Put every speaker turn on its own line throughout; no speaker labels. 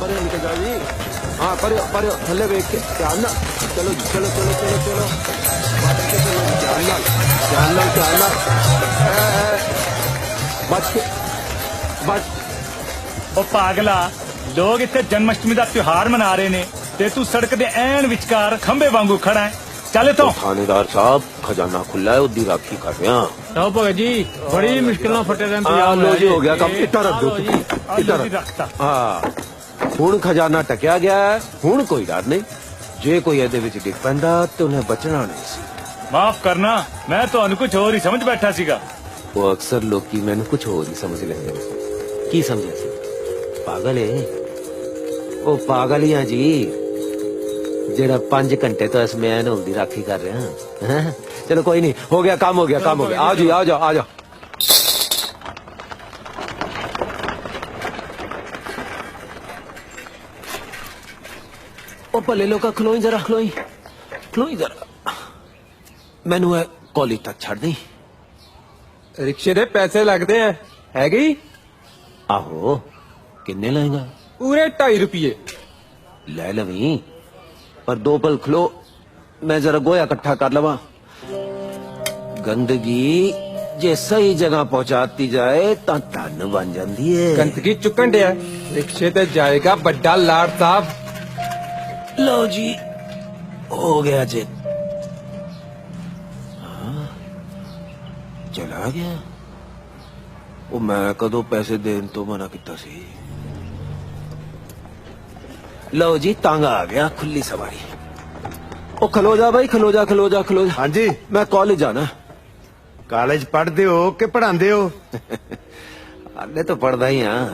पर निकल जाओ जी। हाँ पर थले वेख के ध्यान ना। चलो जी चलो चलो चलो चलो ध्यान ना ध्यान ना ध्यान ना बच के बच।
ओ पागला लोग इतने जन्माष्टमी का त्योहार मना रहे ने ते तू सड़क दे ऐन विचकार खंबे वांगू खड़ा है। चले तो
थानेदार साहब खजाना खुला है उदी राखी कर रहे हैं।
तो भगत जी बड़ी मुश्किल फटे
लो जी हो गया काम इतना रख दो इतना
रखता।
हाँ हुण खजाना टकिया गया है हुण कोई डर नहीं जे कोई ਇਹਦੇ ਵਿੱਚ ਡਿੱਗ ਪੈਂਦਾ ਤੇ ਉਹਨੇ ਬਚਣਾ ਨਹੀਂ ਸੀ।
माफ करना मैं तो कुछ और ही समझ बैठा सीगा।
वो अक्सर लोग मैंने कुछ और ही समझ लेते की समझे सी पागल है वो पागल ही जी जेड़ा 5 घंटे तो इस मैन होंदी राखी कर रहे हैं। चलो कोई नहीं हो गया काम हो गया काम हो गया आओ जी आ जाओ आ जाओ। ओ भले लोग खलोई जरा खलोई जरा मैनू कॉलेज तक छड़ दी।
रिक्शे दे पैसे लगते हैं है गई
आहो किन्ने लाएगा
पूरे 2.5 रुपये
ले लवी पर 2 पल खलो मैं जरा गोया इकट्ठा कर लवा। गंदगी जे सही जगह पहुंचाती जाए तो धन बन जाती है।
गंदगी चुकन दिया रिक्शे ते जाएगा बड्डा लाड साहब।
लो जी हो गया जी चला गया वो मैं कदों पैसे देन तो मना किता सी। लो जी तांगा आ गया खुली सवारी। ओ खलो जा भाई खलो जा खलो जा खलो जा।
हाँ जी
मैं कॉलेज जाना।
कॉलेज पढ़ते हो कि पढ़ाते हो?
हाले तो पढ़दा ही हाँ।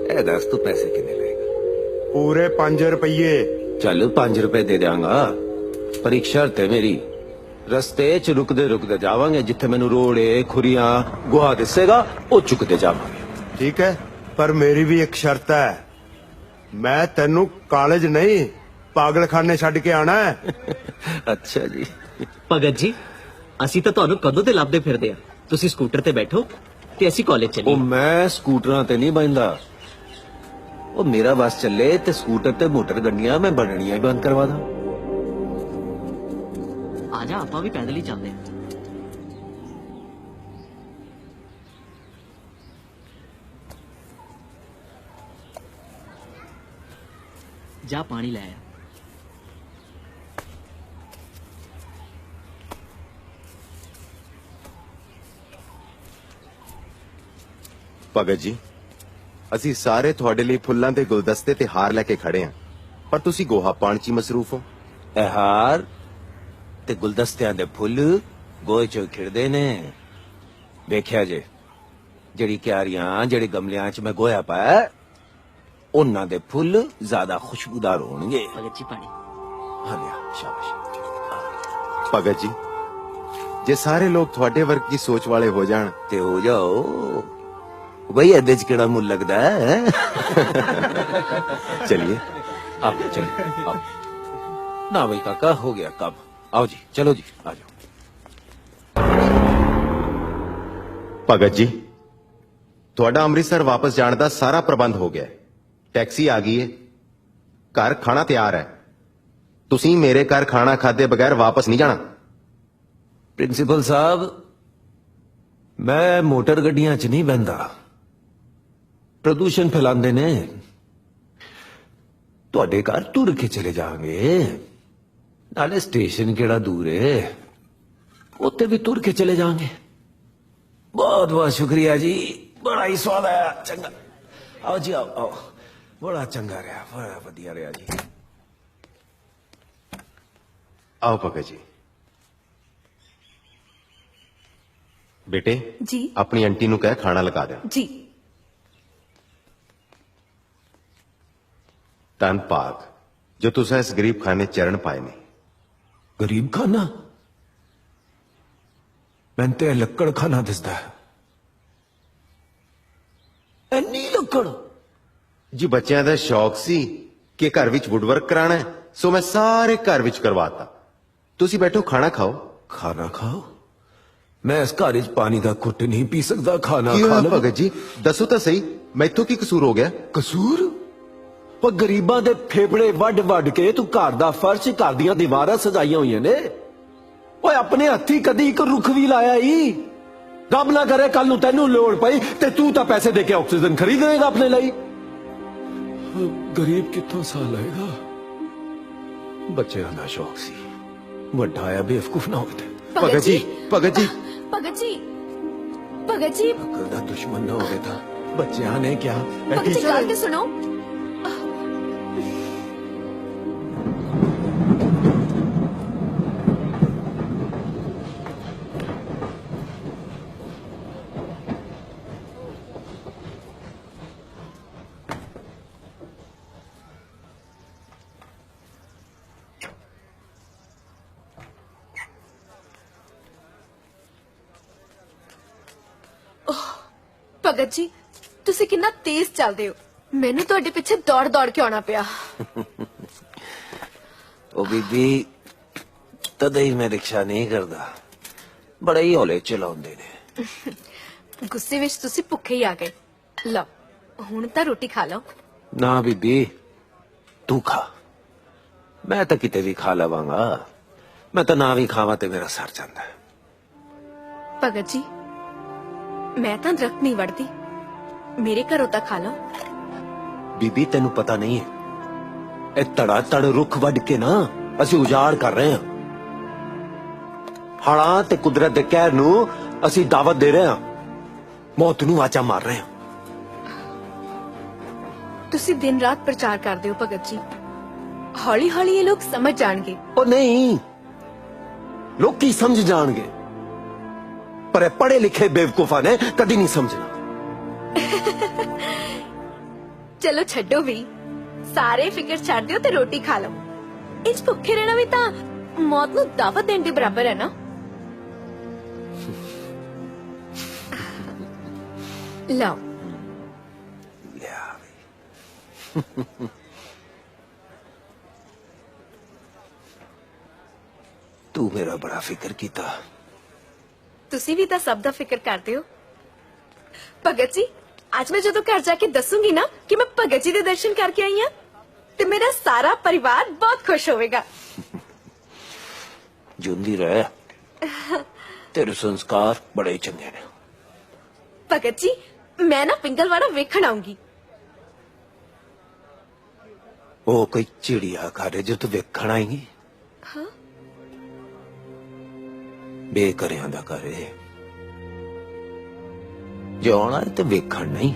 ए दस तू पैसे कितने लेगा?
पूरे 5 रुपये।
चल 5 रुपए दे देंगा पर एक शर्त है मेरी रस्ते च रुकदे जावांगे जिथे मैनू रोड़े खुरियां गुहा दिसेगा वो चुकते जावांगे।
ठीक है पर मेरी भी एक शर्त है मैं तेनू कॉलेज नहीं पागलखाने छड़ के आना है।
अच्छा जी
ਭਗਤ ਜੀ ਅਸੀਂ ਤਾਂ ਤੁਹਾਨੂੰ ਕਦੋਂ ਤੇ ਲੱਭਦੇ ਫਿਰਦੇ ਆ ਤੁਸੀਂ ਸਕੂਟਰ ਤੇ ਬੈਠੋ ਤੇ ਅਸੀਂ ਕਾਲਜ
ਉਹ
ਚੱਲੀਏ।
ਮੈਂ ਸਕੂਟਰਾਂ ਤੇ ਨਹੀਂ ਬੈਂਦਾ ਉਹ ਮੇਰਾ ਬਸ ਚੱਲੇ ਤੇ ਸਕੂਟਰ ਤੇ ਮੋਟਰ ਗੱਡੀਆਂ ਮੈਂ ਬਣਨੀਆਂ ਹੀ ਬੰਦ ਕਰਵਾ ਦਾਂ।
ਆ ਜਾ ਆਪਾਂ ਵੀ ਪੈਦਲ ਹੀ ਚੱਲਦੇ ਆ। ਜਾ ਪਾਣੀ ਲੈ ਆ।
ਭਗਤ ਜੀ ਅਸੀਂ ਸਾਰੇ ਤੁਹਾਡੇ ਲਈ ਫੁੱਲਾਂ ਦੇ ਗੁਲਦਸਤੇ ਤੇ ਹਾਰ ਲੈ ਕੇ ਖੜੇ ਹਾਂ ਪਰ ਤੁਸੀਂ ਗੋਹਾ ਪਾਣ ਚ ਹੀ ਮਸਰੂਫ ਹੋ।
ਇਹ ਹਾਰ ਤੇ ਗੁਲਦਸਤਿਆਂ ਦੇ ਫੁੱਲ ਗੋਹੇ ਚ ਖਿੜਦੇ ਨੇ। ਵੇਖਿਆ ਜੇ ਜਿਹੜੀ ਕਿਆਰੀਆਂ ਜਿਹੜੇ ਗਮਲਿਆਂ ਚ ਮੈਂ ਗੋਇਆ ਪਾਇਆ ਉਹਨਾਂ ਦੇ ਫੁੱਲ ਜ਼ਿਆਦਾ ਖੁਸ਼ਬੂਦਾਰ ਹੋਣਗੇ।
ਭਗਤ ਜੀ ਪਾਣੀ।
ਹਾਂ ਲਿਆ ਸ਼ਾਬਾਸ਼।
ਭਗਤ ਜੀ ਜੇ ਸਾਰੇ ਲੋਕ ਤੁਹਾਡੇ ਵਰਗ ਦੀ ਸੋਚ ਵਾਲੇ ਹੋ ਜਾਣ
ਤੇ ਹੋ ਜਾਓ भाई ਇਹਦੇ ਚ ਕਿਹੜਾ ਮੁੱਲ लगता है।
चलिए
आप चलिए आप ना भाई काका हो गया काम आओ जी चलो जी आ जाओ।
ਭਗਤ ਜੀ ਤੁਹਾਡਾ ਅੰਮ੍ਰਿਤਸਰ ਵਾਪਸ ਜਾਣ ਦਾ ਸਾਰਾ ਪ੍ਰਬੰਧ ਹੋ ਗਿਆ ਹੈ। ਟੈਕਸੀ ਆ ਗਈ ਹੈ ਘਰ ਖਾਣਾ ਤਿਆਰ ਹੈ ਤੁਸੀਂ ਮੇਰੇ ਘਰ ਖਾਣਾ ਖਾਦੇ ਬਗੈਰ ਵਾਪਸ ਨਹੀਂ ਜਾਣਾ।
प्रिंसिपल साहब मैं मोटर गड्डियां च नहीं बहता प्रदूषण फैलाते ने तुहाडे घर तुर के चले जाएंगे नाले स्टेशन केड़ा दूर है उत्ते भी तुर के चले जाएंगे। बहुत बहुत शुक्रिया जी बड़ा ही स्वाद आया चंगा आओ जी आओ आओ बड़ा चंगा रहा बड़ा वधिया रहा जी।
आओ भगत जी बेटे
जी
अपनी आंटी नु कह खाना लगा दे।
जी
तन पाक जो तुसा इस गरीब खाने चरण पाए ने।
गरीब खाना मैंने ते लक्कड़ खाना दिसदा एनी लक्कड़
जी बच्चों का शौक सी कि घर विच वुडवर्क कराना है सो मैं सारे घर विच करवाता। तुसी बैठो खाना खाओ।
खाना खाओ मैं इस घर च पानी का घुट नहीं पी सकता खाना
की
खा
होया
लवां।
भगत जी दसो तो सही मैथों की कसूर हो गया?
कसूर ਉਹ ਗਰੀਬਾਂ ਦੇ ਫੇਫੜੇ ਵੱਡ ਵੱਡ ਕੇ ਤੂੰ ਘਰ ਦਾ ਫਰਸ਼, ਘਰ ਦੀਆਂ ਦੀਵਾਰਾਂ ਸਜਾਈਆਂ ਹੋਈਆਂ ਨੇ। ਓਏ ਆਪਣੇ ਹੱਥੀ ਕਦੀ ਇੱਕ ਰੁੱਖ ਵੀ ਲਾਇਆ ਈ? ਰੱਬ ਨਾ ਕਰੇ ਕੱਲ ਨੂੰ ਤੈਨੂੰ ਲੋੜ ਪਈ ਤੇ ਤੂੰ ਤਾਂ ਪੈਸੇ ਦੇ ਕੇ ਆਕਸੀਜਨ ਖਰੀਦ ਲਏਗਾ ਆਪਣੇ ਲਈ। ਗਰੀਬ ਕਿੱਥੋਂ ਸਾਹ ਲਏਗਾ? ਬੱਚਿਆਂ ਦਾ ਸ਼ੌਕ ਸੀ, ਵੱਡਾ ਆਇਆ ਬੇਵਕੂਫ ਨਾ ਹੋਵੇ।
ਭਗਤ ਜੀ ਭਗਤ ਜੀ
ਭਗਤ ਜੀ, ਭਗਤ ਜੀ,
ਅਕਲ ਦਾ ਦੁਸ਼ਮਣ ਨਾ ਹੋਵੇ ਤਾਂ ਬੱਚਿਆਂ ਨੇ ਕਿਹਾ
ਭਗਤ ਜੀ ਗੱਲ ਤੇ ਸੁਣੋ। ਭਗਤ ਜੀ, ਤੁਸੀਂ ਕਿੰਨਾ ਤੇਜ਼ ਚੱਲਦੇ ਹੋ। ਮੈਨੂੰ ਤੁਹਾਡੇ ਪਿੱਛੇ ਦੌੜ ਦੌੜ ਕੇ ਆਉਣਾ ਪਿਆ।
ਉਹ ਬੀਬੀ ਤਦੇ ਹੀ ਮੈਂ ਰਿਕਸ਼ਾ ਨਹੀਂ ਕਰਦਾ, ਬੜਾ ਹੀ ਹੌਲੇ ਚਲਾਉਂਦੇ ਨੇ।
ਗੁੱਸੇ ਵਿੱਚ ਤੁਸੀਂ ਭੁੱਖੇ ਹੀ ਆ ਗਏ। ਲਓ ਹੁਣ ਤਾਂ ਰੋਟੀ ਖਾ ਲਓ।
ਨਾ ਬੀਬੀ ਤੂੰ ਖਾ, ਮੈਂ ਤਾਂ ਕਿਤੇ ਵੀ ਖਾ ਲਵਾਂਗਾ। ਮੈਂ ਤਾਂ ਨਾ ਵੀ ਖਾਵਾਂ ਤੇ ਮੇਰਾ ਸਰ ਜਾਂਦਾ ਹੈ।
ਭਗਤ ਜੀ, ਮੈਂ ਤਾਂ ਦਰਖਤ ਨਹੀਂ ਵੜਦੀ, ਮੇਰੇ ਘਰੋਂ ਤਾਂ ਖਾ ਲਓ।
ਬੀਬੀ ਤੈਨੂੰ ਪਤਾ ਨਹੀਂ ਹੈ, ਇਹ ਧੜਾ ਧੜ ਰੁੱਖ ਵੱਢ ਕੇ ਨਾ ਅਸੀਂ ਉਜਾੜ ਕਰ ਰਹੇ ਹਾਂ। ਹੜਾਂ ਤੇ ਕੁਦਰਤ ਦੇ ਕਹਿਰ ਨੂੰ ਅਸੀਂ ਦਾਵਤ ਦੇ ਰਹੇ ਹਾਂ, ਮੌਤ ਨੂੰ ਆਚਾ ਮਾਰ ਰਹੇ ਹਾਂ।
ਤੁਸੀਂ ਦਿਨ ਰਾਤ ਪ੍ਰਚਾਰ ਕਰਦੇ ਹੋ ਭਗਤ ਜੀ, ਹੌਲੀ ਹੌਲੀ ਇਹ ਲੋਕ ਸਮਝ ਜਾਣਗੇ।
ਉਹ ਨਹੀਂ, ਲੋਕੀ ਸਮਝ ਜਾਣਗੇ, ਪਰ ਇਹ ਪੜ੍ਹੇ ਲਿਖੇ ਬੇਵਕੂਫਾਂ ਨੇ ਕਦੀ ਨਹੀਂ ਸਮਝਣਾ।
ਚਲੋ ਛੱਡੋ ਵੀ, ਸਾਰੇ ਫਿਕਰ ਛੱਡ ਦਿਓ ਤੇ ਰੋਟੀ ਖਾ ਲਓ। ਇੰਜ ਭੁੱਖੇ ਰਹਿਣਾ ਵੀ ਤਾਂ ਮੌਤ ਨੂੰ ਦਾਵਤ ਦੇਣ ਦੇ ਬਰਾਬਰ ਹੈ ਨਾ। ਲਓ
ਲਿਆ ਤੂੰ ਮੇਰਾ ਬੜਾ ਫਿਕਰ ਕੀਤਾ।
ਤੁਸੀਂ ਵੀ ਤਾਂ ਸਭ ਦਾ ਫਿਕਰ ਕਰਦੇ ਹੋ। ਭਗਤ ਜੀ, ਅੱਜ ਮੈਂ ਜਦੋਂ ਘਰ ਜਾ ਕੇ ਦੱਸੂਗੀ ਨਾ ਕਿ ਮੈਂ ਭਗਤ ਜੀ ਦੇ ਦਰਸ਼ਨ ਕਰਕੇ ਆਈ ਹਾਂ, ਤੇ ਮੇਰਾ ਸਾਰਾ ਪਰਿਵਾਰ ਬਹੁਤ ਖੁਸ਼ ਹੋਵੇਗਾ।
ਜਿਉਂਦੀ ਰਹਿ, ਤੇਰੇ ਸੰਸਕਾਰ ਬੜੇ ਚੰਗੇ ਨੇ।
ਭਗਤ ਜੀ, ਮੈਂ ਨਾ ਪਿੰਗਲਵਾੜਾ ਵੇਖਣ ਆਉਂਗੀ।
ਉਹ ਕੋਈ ਚਿੜੀਆ ਘਰ ਹੈ ਜੋ ਤੂੰ ਵੇਖਣ ਆਏਂਗੀ?
ਹਾਂ,
ਬੇਕਰਿਆਂ ਦਾ ਘਰ ਹੈ। ਜੋ ਆਉਣਾ ਤੇ ਵੇਖਣ ਨਹੀਂ,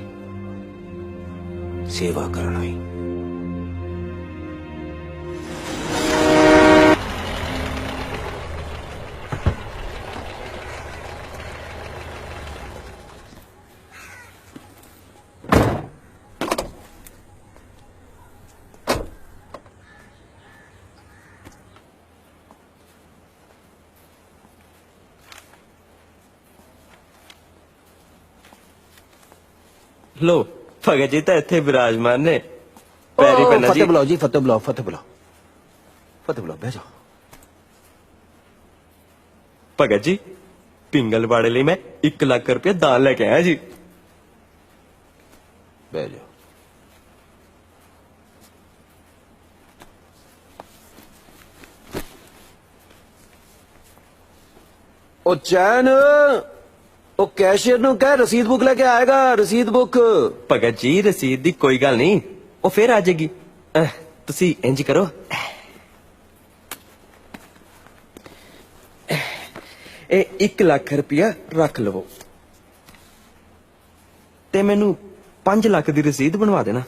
ਸੇਵਾ ਕਰਨਾ ਹੀ।
ਲੋ ਭਗਤ ਜੀ ਤਾਂ ਇੱਥੇ ਵਿਰਾਜਮਾਨ ਨੇ। ਪੈਰੀ ਪੈਣਾ ਜੀ।
ਫਤਿਹ ਬੁਲਾਓ ਜੀ, ਫਤਿਹ ਬੁਲਾਓ, ਫਤਿਹ ਬੁਲਾਓ, ਫਤਿਹ ਬੁਲਾਓ। ਬਹਿ ਜਾਓ।
ਭਗਤ ਜੀ, ਪਿੰਗਲਵਾੜੇ ਲਈ ਮੈਂ 1 ਲੱਖ ਰੁਪਏ ਦਾਨ ਲੈ ਕੇ ਆਇਆ ਜੀ।
ਬਹਿ ਜਾਓ। ਉਹ ਚੈਨ, ਉਹ ਕੈਸ਼ੀਅਰ ਨੂੰ ਕਹਿ ਰਸੀਦ ਬੁੱਕ ਲੈ ਕੇ ਆਏਗਾ। ਰਸੀਦ ਬੁੱਕ।
ਭਗਤ ਜੀ, ਰਸੀਦ ਦੀ ਕੋਈ ਗੱਲ ਨਹੀਂ, ਉਹ ਫੇਰ ਆ ਜਾਏਗੀ। ਤੁਸੀਂ ਇੰਜ ਕਰੋ, ਇਹ 1 ਲੱਖ ਰੁਪਇਆ ਰੱਖ ਲਵੋ ਤੇ ਮੈਨੂੰ 5 ਲੱਖ ਦੀ ਰਸੀਦ ਬਣਵਾ ਦੇਣਾ।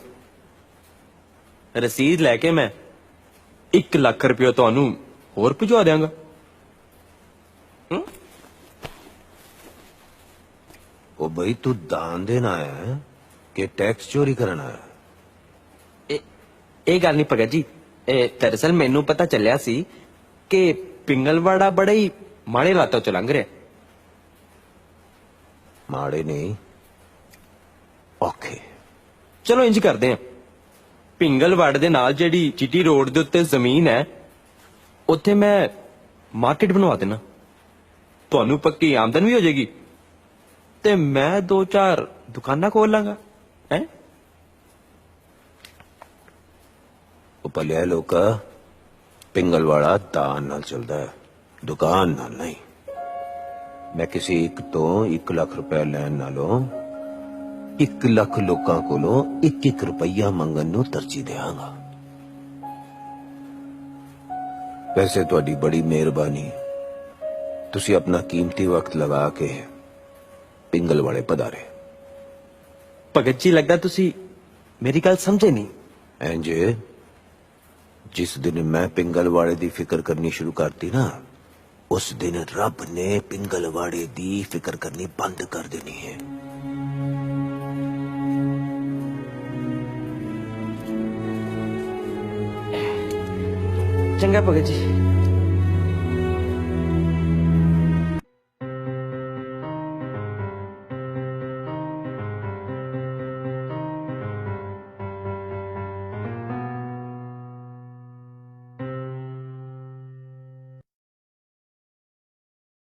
ਰਸੀਦ ਲੈ ਕੇ ਮੈਂ 1 ਲੱਖ ਰੁਪਇਆ ਤੁਹਾਨੂੰ ਹੋਰ ਭਿਜਵਾ ਦਿਆਂਗਾ।
ਉਹ ਬਈ ਤੂੰ ਦਾਨ ਦੇਣਾ ਹੈ ਕਿ ਟੈਕਸ ਚੋਰੀ ਕਰਨਾ ਹੈ?
ਇਹ ਗੱਲ ਨਹੀਂ ਭਗਤ ਜੀ, ਦਰਅਸਲ ਮੈਨੂੰ ਪਤਾ ਚੱਲਿਆ ਸੀ ਕਿ ਪਿੰਗਲਵਾੜਾ ਬੜਾ ਹੀ ਮਾੜੇ ਹਾਲਾਤਾਂ ਚੋਂ ਲੰਘ ਰਿਹਾ।
ਮਾੜੇ ਨਹੀਂ, ਔਖੇ।
ਚਲੋ ਇੰਜ ਕਰਦੇ ਆ, ਪਿੰਗਲਵਾੜੇ ਦੇ ਨਾਲ ਜਿਹੜੀ ਚਿੱਟੀ ਰੋਡ ਦੇ ਉੱਤੇ ਜ਼ਮੀਨ ਹੈ, ਉੱਥੇ ਮੈਂ ਮਾਰਕੀਟ ਬਣਵਾ ਦੇਣਾ। ਤੁਹਾਨੂੰ ਪੱਕੀ ਆਮਦਨ ਵੀ ਹੋ ਜਾਏਗੀ ਤੇ ਮੈਂ 2-4 ਦੁਕਾਨਾਂ ਖੋਲ ਲਾਂਗਾ। ਹੈ
ਉਹ ਭਲਿਆ ਲੋਕਾ ਪਿੰਗਲਵਾੜਾ ਦਾਨ ਨਾਲ ਚੱਲਦਾ ਹੈ, ਦੁਕਾਨ ਨਾਲ ਨਹੀਂ। ਮੈਂ ਕਿਸੇ ਇੱਕ ਤੋਂ 1 ਲੱਖ ਰੁਪਏ ਲੈਣ ਨਾਲੋਂ 1 ਲੱਖ ਲੋਕਾਂ ਕੋਲੋਂ 1-1 ਰੁਪਈਆ ਮੰਗਣ ਨੂੰ ਤਰਜੀਹ ਦੇਵਾਂਗਾ। ਵੈਸੇ ਤੁਹਾਡੀ ਬੜੀ ਮਿਹਰਬਾਨੀ, ਤੁਸੀਂ ਆਪਣਾ ਕੀਮਤੀ ਵਕਤ ਲਗਾ ਕੇ ਪਿੰਗਲਵਾੜੇ ਪਧਾਰੇ।
ਭਗਤ ਜੀ ਲੱਗਦਾ ਤੁਸੀਂ ਮੇਰੀ ਗੱਲ ਸਮਝੇ ਨਹੀਂ।
ਇੰਜ ਜਿਸ ਦਿਨ ਮੈਂ ਪਿੰਗਲਵਾੜੇ ਦੀ ਫਿਕਰ ਕਰਨੀ ਸ਼ੁਰੂ ਕਰਤੀ ਨਾ, ਉਸ ਦਿਨ ਰੱਬ ਨੇ ਪਿੰਗਲਵਾੜੇ ਦੀ ਫਿਕਰ ਕਰਨੀ ਬੰਦ ਕਰ ਦੇਣੀ ਹੈ।
ਚੰਗਾ ਭਗਤ ਜੀ।